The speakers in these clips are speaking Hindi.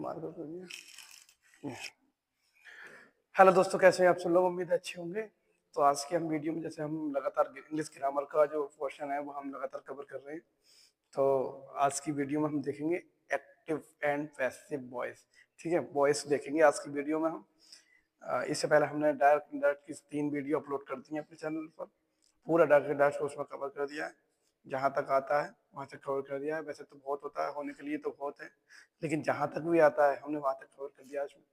मार्कर कर दिया। हेलो दोस्तों, कैसे हैं आप सब लोग? उम्मीद है अच्छे होंगे। तो आज की हम वीडियो में जैसे हम लगातार इंग्लिश ग्रामर का जो पोर्शन है वो हम लगातार कवर कर रहे हैं। तो आज की वीडियो में हम देखेंगे एक्टिव एंड पैसिव वॉइस। ठीक है, वॉइस देखेंगे आज की वीडियो में हम। इससे पहले हमने डायरेक्ट इनडायरेक्ट की 3 वीडियो अपलोड कर दी हैं अपने चैनल पर। पूरा डायरेक्ट डायरेक्ट उसमें कवर कर दिया है, जहाँ तक आता है वहाँ तक कवर कर दिया है। वैसे तो बहुत होता है, होने के लिए तो बहुत है, लेकिन जहाँ तक भी आता है हमने वहाँ तक कवर कर दिया है उसमें।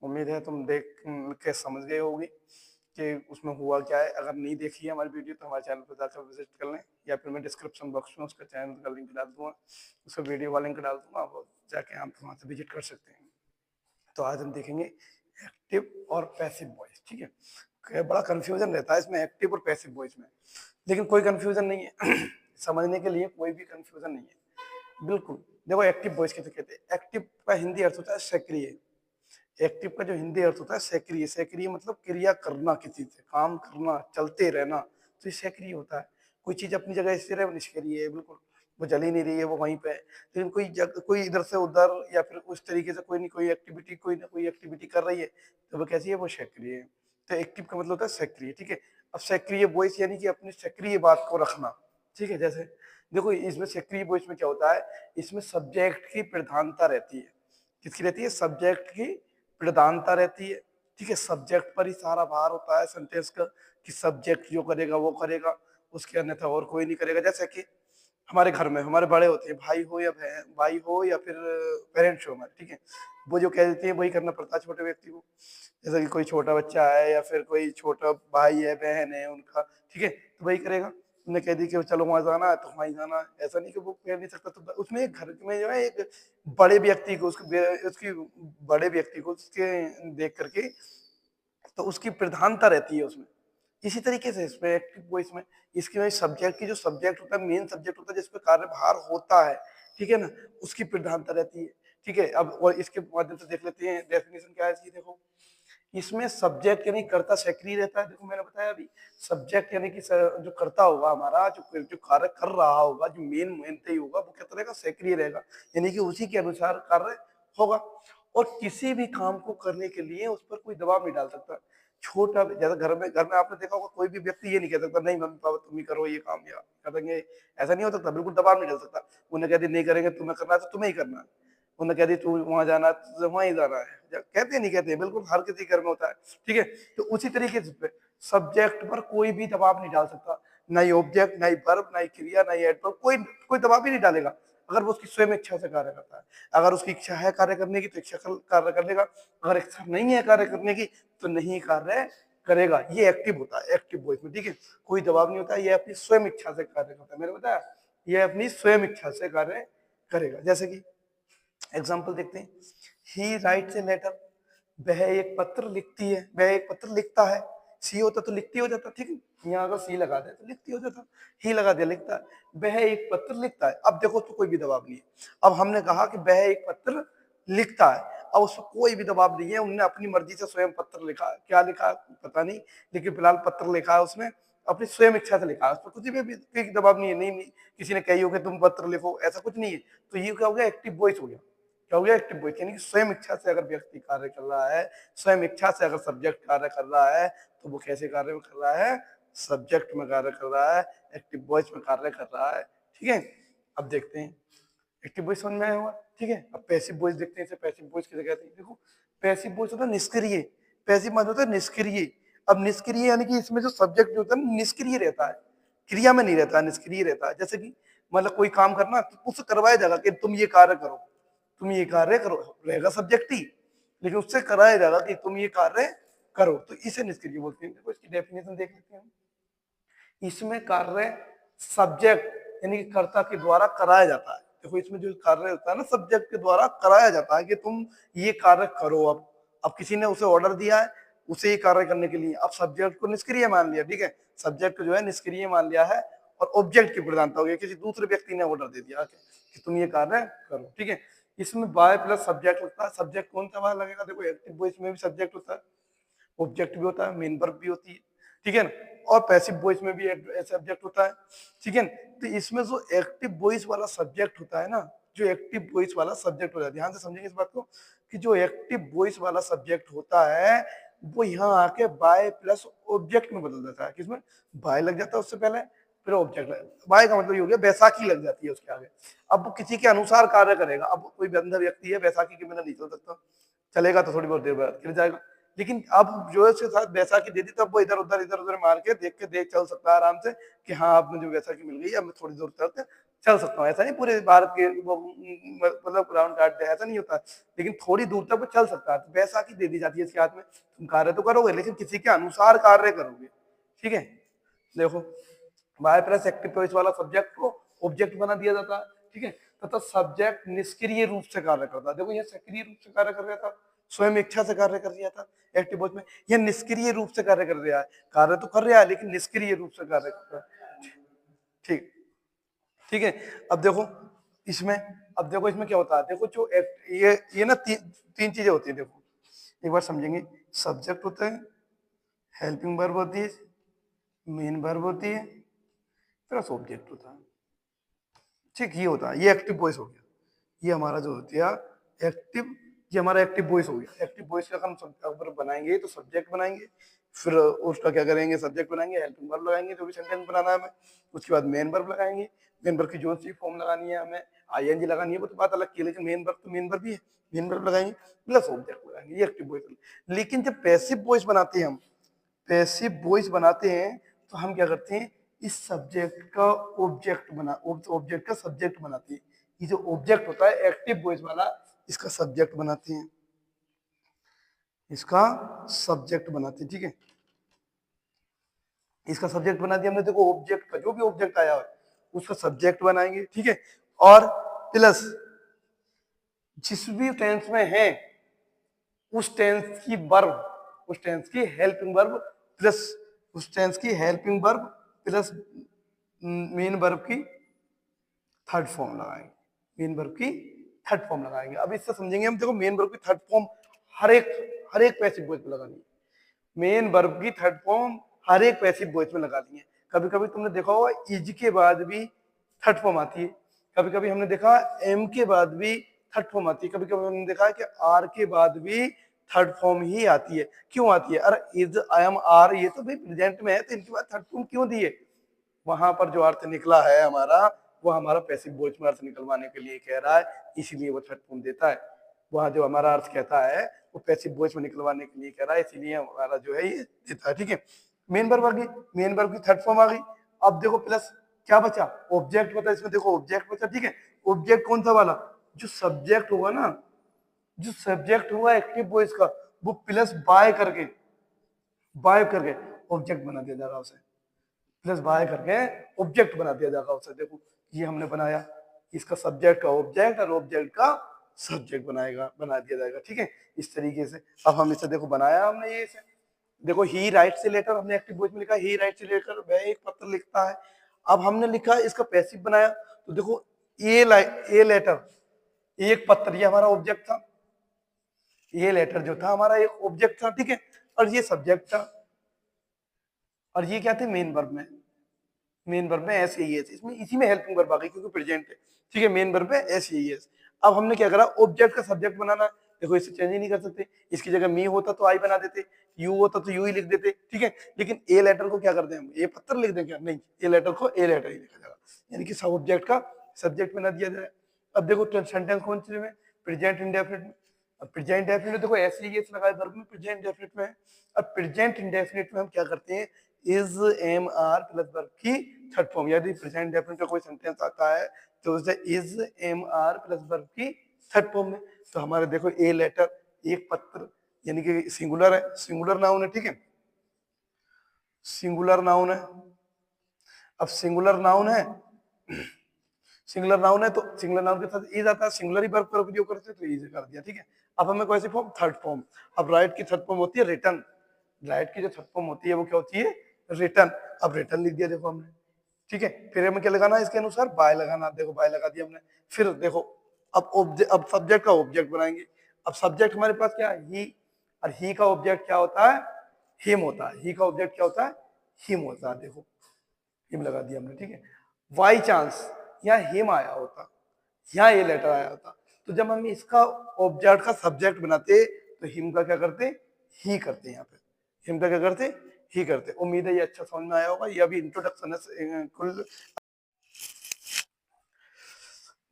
उम्मीद है तुम देख के समझ गए होगी कि उसमें हुआ क्या है। अगर नहीं देखी है हमारी वीडियो तो हमारे चैनल पर जाकर विजिट कर लें, या फिर मैं डिस्क्रिप्शन बॉक्स में उसका चैनल का लिंक डाल दूंगा, उसका वीडियो का लिंक डाल दूंगा, वो जाके आप वहाँ से विजिट कर सकते हैं। तो आज हम देखेंगे एक्टिव और पैसिव वॉइस। ठीक है, बड़ा कंफ्यूजन रहता है इसमें एक्टिव और पैसिव वॉइस में, लेकिन कोई कंफ्यूजन नहीं है। समझने के लिए कोई भी कंफ्यूजन नहीं है, बिल्कुल। देखो, एक्टिव वॉइस किसे कहते हैं? एक्टिव का हिंदी अर्थ होता है सक्रिय। एक्टिव का जो हिंदी अर्थ होता है सक्रिय। सक्रिय मतलब क्रिया करना, किसी से काम करना, चलते रहना, तो ये सक्रिय होता है। कोई चीज अपनी जगह स्थिर है वो निष्क्रिय है, बिल्कुल। वो जल ही नहीं रही है, वो वहीं पे है। लेकिन कोई इधर से उधर या फिर उस तरीके से कोई नहीं कोई एक्टिविटी, कोई ना कोई एक्टिविटी कर रही है, तो वो कैसी है? वो सक्रिय है। तो एक्टिव का मतलब होता है सक्रिय। ठीक है, अब सक्रिय वॉइस यानी कि अपनी सक्रिय बात को रखना। ठीक है, जैसे देखो इसमें सक्रिय वॉइस में क्या होता है, इसमें सब्जेक्ट की प्रधानता रहती है। किसकी रहती है? सब्जेक्ट की प्रधानता रहती है। ठीक है, सब्जेक्ट पर ही सारा भार होता है सेंटेंस का, कि सब्जेक्ट जो करेगा वो करेगा, उसके अन्यथा और कोई नहीं करेगा। जैसे कि हमारे घर में हमारे बड़े होते हैं, भाई हो या बहन, भाई हो या फिर पेरेंट्स हो हमारे, ठीक है, वो जो कह देते हैं वही करना पड़ता है छोटे व्यक्ति को। जैसे कि कोई छोटा बच्चा है या फिर कोई छोटा भाई है, बहन है उनका, ठीक है, तो वही करेगा। उन्हें कह दी कि चलो वहां जाना है तो वहीं जाना है, ऐसा नहीं कि वो कह नहीं सकता। तो उसमें एक घर में जो है एक बड़े व्यक्ति को उसकी बड़े व्यक्ति को उसके देख करके तो उसकी प्रधानता रहती है उसमें। इसी तरीके से इसमें एक्टिव वॉइस में इसकी वजह सब्जेक्ट की जो सब्जेक्ट होता है, मेन सब्जेक्ट होता है जिसपे कार्यभार होता है, ठीक है ना, उसकी प्रधानता रहती है। ठीक है, अब और इसके माध्यम से देख लेते हैं डेफिनेशन क्या है इसकी। देखो, इसमें सब्जेक्ट यानी कर्ता सक्रिय रहता है। देखो मैंने बताया अभी, सब्जेक्ट यानी कि जो कर्ता होगा हमारा, जो जो कार्य कर रहा होगा, जो मेन ही होगा, वो क्या रहेगा? सक्रिय रहेगा, यानी कि उसी के अनुसार कार्य होगा। और किसी भी काम को करने के लिए उस पर कोई दबाव नहीं डाल सकता। छोटा जैसा घर में आपने देखा होगा, कोई भी व्यक्ति ये नहीं कह सकता नहीं मम्मी पापा तुम ही करो ये काम, या कर देंगे, ऐसा नहीं हो सकता। बिल्कुल दबाव नहीं डाल सकता। उन्हें कह दी नहीं करेंगे, तुम्हें करना है तो तुम्हें ही करना है। उन्हें कह दी तू वहां जाना है तो वहां ही जाना है। कहते नहीं कहते, बिल्कुल हर किसी घर में होता है। ठीक है, तो उसी तरीके से सब्जेक्ट पर कोई भी दबाव नहीं डाल सकता, ना ही ऑब्जेक्ट, ना ही वर्ब, ना ही क्रिया, ना ही एडवर्ब, कोई कोई दबाव ही नहीं डालेगा। अगर वो उसकी स्वयं इच्छा से कार्य करता है, अगर उसकी इच्छा है कार्य करने की तो इच्छा कार्य कर लेगा, अगर इच्छा नहीं है कार्य करने की तो नहीं कार्य करेगा। ये एक्टिव होता है, एक्टिव वॉइस में। ठीक है, कोई दबाव नहीं होता, ये अपनी स्वयं इच्छा से कार्य करता है। मैंने बताया ये अपनी स्वयं इच्छा से कार्य करेगा। जैसे कि एग्जाम्पल देखते हैं, ही राइट्स ए लेटर, वह एक पत्र लिखती है, वह एक पत्र लिखता है। सी होता तो लिखती हो जाता, ठीक है, यहाँ अगर सी लगा दे तो लिखती हो जाता, ही लगा दिया लिखता है। वह एक पत्र लिखता है। अब देखो तो कोई भी दबाव नहीं है। अब हमने कहा कि वह एक पत्र लिखता है, अब उसमें कोई भी दबाव नहीं है, उन्होंने अपनी मर्जी से स्वयं पत्र लिखा। क्या लिखा पता नहीं, लेकिन फिलहाल पत्र लिखा है उसने, अपनी स्वयं इच्छा से लिखा है। उसमें कुछ भी कोई दबाव नहीं है। नहीं किसी ने कही हो कि तुम पत्र लिखो, ऐसा कुछ नहीं है। तो ये क्या हो गया? एक्टिव वॉइस हो गया। क्या हो गया? एक्टिव वॉइस, यानी कि स्वयं इच्छा से अगर व्यक्ति कार्य कर रहा है, स्वयं इच्छा से अगर सब्जेक्ट कार्य कर रहा है, तो वो कैसे कार्य कर रहा है? सब्जेक्ट में कार्य कर रहा है, एक्टिव वॉइस में कार्य कर रहा है। ठीक है, अब देखते हैं एक्टिव वॉइस समझ में आया हुआ। ठीक है, अब पैसिव वॉइस देखते हैं। पैसिव वॉइस किसे कहते हैं? देखो, पैसिव वॉइस होता है निष्क्रिय। पैसिव मतलब होता है निष्क्रिय। अब निष्क्रिय यानी कि इसमें जो सब्जेक्ट होता है निष्क्रिय रहता है, क्रिया में नहीं रहता, निष्क्रिय रहता है। जैसे कि मतलब कोई काम करना तो उससे करवाया जाएगा कि तुम ये कार्य करो, तुम ये कार्य करो, रहेगा सब्जेक्ट ही, लेकिन उससे कराया जाएगा कि तुम ये कार्य करो, तो इसे निष्क्रिय बोलते हैं। देखो इसकी डेफिनेशन देख लेते हैं हम। इसमें कार्य सब्जेक्ट यानी कि कर्ता के द्वारा कराया जाता है। देखो इसमें जो कार्य होता है ना, सब्जेक्ट के द्वारा कराया जाता है कि तुम ये कार्य करो। अब किसी ने उसे ऑर्डर दिया है उसे ये कार्य करने के लिए, अब सब्जेक्ट को निष्क्रिय मान लिया। ठीक है, सब्जेक्ट को जो है निष्क्रिय मान लिया है, और ऑब्जेक्ट की प्रधानता हो गई, किसी दूसरे व्यक्ति ने ऑर्डर दे दिया कि तुम ये कार्य करो। ठीक है, इसमें बाय प्लस सब्जेक्ट लगता है। सब्जेक्ट कौन सा वाला लगेगा? देखो एक्टिव वॉइस में भी सब्जेक्ट होता है, ऑब्जेक्ट भी होता है, मेन वर्ब भी होती है। ठीक है ना, और पैसिव वॉइस में भी सब्जेक्ट होता है। ठीक है, तो इसमें जो एक्टिव वॉइस वाला सब्जेक्ट होता है ना, जो एक्टिव वॉइस वाला सब्जेक्ट होता है। ध्यान से समझेंगे इस बात को कि जो एक्टिव वॉइस वाला सब्जेक्ट होता है वो यहाँ आके बाय प्लस ऑब्जेक्ट में बदल जाता है। किसमें? बाय लग जाता है उससे पहले, फिर ऑब्जेक्ट। बाय का मतलब ये हो गया बैसाखी लग जाती है उसके आगे। अब वो किसी के अनुसार कार्य करेगा। अब कोई अंधा व्यक्ति है, बैसाखी के बिना नहीं चल सकता, चलेगा तो थोड़ी बहुत देर बाद गिर जाएगा। लेकिन अब जो है उसके साथ बैसाखी दे दी तब वो इधर उधर मार के देख चल सकता है आराम से कि हाँ अब मुझे बैसाखी मिल गई, अब मैं थोड़ी दूर तक चल सकता हूँ। ऐसा नहीं पूरे भारत के मतलब ग्राउंड काट दे, ऐसा नहीं होता, लेकिन थोड़ी दूर तक वो चल सकता है। तो बैसाखी दे दी जाती है इसके हाथ में। तुम कार्य तो करोगे लेकिन किसी के अनुसार कार्य करोगे। ठीक है, देखो बाय प्लस एक्टिव वॉइस वाला सब्जेक्ट को ऑब्जेक्ट बना दिया जाता है। ठीक है, तथा सब्जेक्ट निष्क्रिय रूप से कार्य करता है। देखो यह सक्रिय रूप से कार्य कर रहा था, स्वयं इच्छा से कार्य कर रहा था एक्टिव वॉइस में। यह निष्क्रिय रूप से कार्य कर रहा है, कार्य तो कर रहा है लेकिन निष्क्रिय रूप से कार्य कर रहा है। ठीक, ठीक है। अब देखो इसमें, अब देखो इसमें क्या होता है। देखो जो ये ना तीन चीजें होती है। देखो एक बार समझेंगे, सब्जेक्ट होता है, हेल्पिंग वर्ब होती है, मेन वर्ब होती है, प्लस ऑब्जेक्ट होता है। ठीक, ये होता है, ये एक्टिव वॉइस हो गया। ये हमारा जो होती है एक्टिव, ये हमारा एक्टिव वॉइस हो गया। एक्टिव वॉइस का हम अगर बनाएंगे तो सब्जेक्ट बनाएंगे, फिर उसका क्या करेंगे, सब्जेक्ट बनाएंगे, हेल्पिंग वर्ब लगाएंगे जो भी सेंटेंस बनाना है हमें, उसके बाद मेन वर्ब लगाएंगे। मेन वर्ब की जो सी फॉर्म लगानी है हमें, आईएनजी लगानी है वो तो बात अलग की है, लेकिन मेन वर्ब तो मेन वर्ब ही है, मेन वर्ब लगाएंगे प्लस ऑब्जेक्ट लगाएंगे, ये एक्टिव वॉइस। लेकिन जब पैसिव वॉइस बनाते हैं हम, पैसिव वॉइस बनाते हैं तो हम क्या करते हैं, इस सब्जेक्ट का ऑब्जेक्ट ऑब्जेक्ट का सब्जेक्ट बनाते हैं। ये जो ऑब्जेक्ट होता है एक्टिव वॉइस वाला, इसका सब्जेक्ट बनाते हैं, इसका सब्जेक्ट बनाते हैं। ठीक है, इसका सब्जेक्ट बना दिया हमने। देखो ऑब्जेक्ट का जो भी ऑब्जेक्ट आया है उसका सब्जेक्ट बनाएंगे। ठीक है, और प्लस जिस भी टेंस में है उस टेंस की वर्ब, उस टेंस की हेल्पिंग वर्ब प्लस, उस टेंस की helping verb plus main verb की थर्ड फॉर्म लगाएंगे, मेन वर्ब की थर्ड फॉर्म लगाएंगे। अब इससे समझेंगे हम। देखो मेन वर्ब की थर्ड फॉर्म हर एक पैसिव वॉइस में लगानी है। मेन वर्ब की थर्ड फॉर्म हर एक पैसिव वॉइस में लगा दी है। कभी कभी तुमने देखा होगा इज के बाद भी थर्ड फॉर्म आती है, कभी कभी हमने देखा एम के बाद भी थर्ड फॉर्म आती है, कभी कभी हमने देखा है कि आर के बाद भी थर्ड फॉर्म ही आती है। क्यों आती है? अरे इज, आई एम, आर, ये तो भाई प्रेजेंट में है, तो इनके बाद थर्ड फॉर्म क्यों दी है? वहां पर जो अर्थ निकला है हमारा, वो हमारा पैसिव वॉइस में अर्थ निकलवाने के लिए कह रहा है, इसीलिए वो थर्ड फॉर्म देता है। वहां जो हमारा अर्थ कहता है वो पैसिव वॉइस में निकलवाने के लिए कह रहा है, इसीलिए हमारा जो है ये देता है। ठीक है, मेन वर्ब आ गई, मेन वर्ब की थर्ड फॉर्म आ गई। अब देखो प्लस क्या बचा, ऑब्जेक्ट बचा। इसमें देखो ऑब्जेक्ट बचा। ठीक है, ऑब्जेक्ट कौन सा वाला, जो सब्जेक्ट होगा ना, जो सब्जेक्ट हुआ एक्टिव वॉइस का, वो प्लस बाय करके ऑब्जेक्ट बना दिया जाएगा उसे, प्लस बाय करके ऑब्जेक्ट बना दिया जाएगा उसे। देखो ये हमने बनाया, इसका सब्जेक्ट का ऑब्जेक्ट और ऑब्जेक्ट का सब्जेक्ट बना दिया जाएगा। ठीक है, इस तरीके से अब हम इसे देखो बनाया हमने ये इसे। देखो ही राइट से लेटर हमने एक्टिव वॉइस में लिखा, ही राइट से लेकर वह एक पत्र लिखता है। अब हमने लिखा इसका पैसिव बनाया, तो देखो ए लेटर, एक पत्र, ये हमारा ऑब्जेक्ट था। ये लेटर जो था हमारा एक ऑब्जेक्ट था। ठीक है, और ये सब्जेक्ट था, और ये क्या थे, मेन वर्ब में, मेन वर्ब में एस ई एस, इसमें इसी में हेल्पिंग वर्ब आ गई क्योंकि प्रेजेंट है। ठीक है, मेन वर्ब में एस ई एस। अब हमने क्या करा, ऑब्जेक्ट का सब्जेक्ट बनाना। देखो इसे चेंज ही नहीं कर सकते, इसकी जगह मी होता तो आई बना देते, यू होता तो यू ही लिख देते। ठीक है, लेकिन ए लेटर को क्या करते हैं हम, ए पत्थर लिख दें क्या? नहीं, ए लेटर को ए लेटर ही लिखा जाएगा, यानी कि सब ऑब्जेक्ट का सब्जेक्ट बना दिया जाए। अब देखो सेंटेंस कौन से में, प्रेजेंट इंडेफिनिट में। अब प्रेजेंट डेफिनेट देखो ऐसे ही लगाए वर्ब में, प्रेजेंट डेफिनेट में है। अब प्रेजेंट इंडेफिनिट में हम क्या करते हैं, is am are plus verb की थर्ड फॉर्म। यदि प्रेजेंट डेफिनेट का कोई सेंटेंस आता है तो उसे is am are plus verb की थर्ड फॉर्म में। तो हमारे देखो ए लेटर, एक पत्र, यानी कि सिंगुलर है, सिंगुलर नाउन है। ठीक है, सिंगुलर नाउन है। अब सिंगुलर नाउन है, सिंगुलर नाउन है तो सिंगुलर नाउन के साथ इज आता है, सिंगुलर ही वर्ब का उपयोग करते हैं तो इज कर दिया। ठीक है, अब हमें कौन सी फॉर्म, थर्ड फॉर्म। अब राइट की थर्ड फॉर्म होती है रिटर्न, राइट की जो थर्ड फॉर्म होती है वो क्या होती है, रिटर्न। अब रिटर्न लिख दिया देखो हमने। ठीक है, फिर हमें क्या लगाना है, इसके अनुसार बाय लगाना। देखो बाय लगा दिया हमने। फिर देखो अब सब्जेक्ट का ऑब्जेक्ट बनाएंगे। अब सब्जेक्ट हमारे पास क्या है, ही, और ही का ऑब्जेक्ट क्या होता है, हिम होता है। ही का ऑब्जेक्ट क्या होता है, हिम होता है। देखो हिम लगा दिया हमने। ठीक है, बाई चांस यहाँ हिम आया होता, यहाँ ये लेटर आया होता। तो जब हम इसका ऑब्जेक्ट का सब्जेक्ट बनाते तो हिम का क्या करते, ही करते। यहाँ पे हिम का क्या करते, ही करते। उम्मीद है ये अच्छा समझ में आया होगा। ये अभी इंट्रोडक्शन है कुल।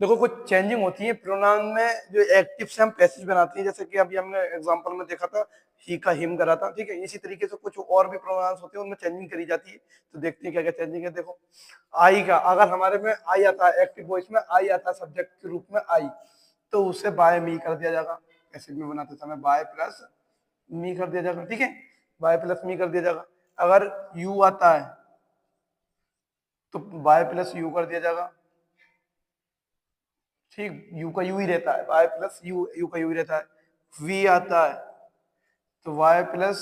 देखो कुछ चेंजिंग होती है प्रोनाउन में, जो एक्टिव से हम पैसिव बनाते हैं, जैसे कि अभी हमने एग्जांपल में देखा था ही का हिम करा था, ठीक है। इसी तरीके से कुछ और भी प्रोनाउंस होते हैं, उनमें चेंजिंग करी जाती है। तो देखते हैं क्या क्या चेंजिंग है। देखो आई का, अगर हमारे में आई आता है, एक्टिव वॉइस में आई आता है सब्जेक्ट के रूप में आई, तो उसे बाय मी कर दिया जाएगा। पैसिव में बनाते समय बाय प्लस मी कर दिया जाएगा, ठीक है। बाय प्लस मी कर दिया जाएगा। अगर यू आता है तो बाय प्लस यू कर दिया जाएगा, ठीक। यू का यू ही रहता है, वाई प्लस यू, यू का यू ही रहता है। वी आता है तो वाई प्लस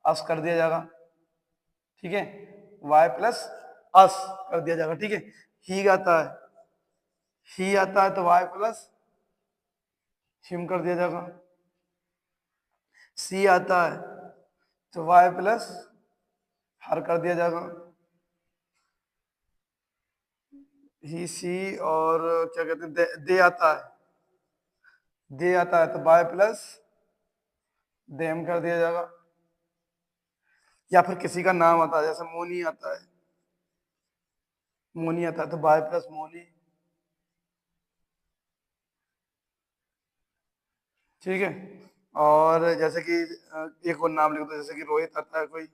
अस कर दिया जाएगा, ठीक है। वाई प्लस अस कर दिया जाएगा, ठीक है। ही आता है, ही आता है तो वाई प्लस हिम कर दिया जाएगा। सी आता है तो वाई प्लस हर कर दिया जाएगा। ही सी, और क्या कहते हैं, दे आता है, दे आता है तो बाय प्लस देम कर दिया जाएगा। या फिर किसी का नाम आता है, जैसे मोनी आता है, मोनी आता है तो बाय प्लस मोनी, ठीक है। और जैसे कि एक और नाम लिख दो, जैसे कि रोहित आता है कोई,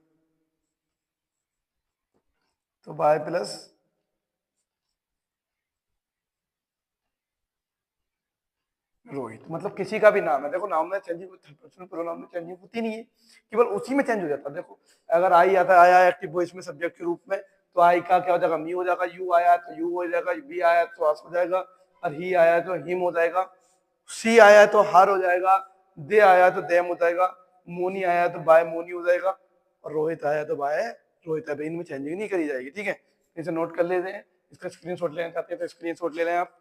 तो बाय प्लस रोहित। मतलब किसी का भी नाम है, देखो नाम में चेंजिंग, थर्ड पर्सन प्रोनाउन में चेंजिंग होती नहीं है, केवल उसी में चेंज हो जाता है। देखो अगर आई आता है, आया एक्टिव वॉइस में सब्जेक्ट के रूप में, तो आई का क्या हो जाएगा, मी हो जाएगा। यू आया तो यू हो जाएगा। बी आया तो अस हो जाएगा। और ही आया तो हिम हो जाएगा। सी आया तो हर हो जाएगा। दे आया तो देम हो जाएगा। मोनी आया तो बाय मोनी हो जाएगा। और रोहित आया तो बाय रोहित है। इनमें चेंजिंग नहीं करी जाएगी, ठीक है। इसे नोट कर लेते हैं। इसका स्क्रीनशॉट लेना चाहते हैं तो स्क्रीनशॉट ले लें आप।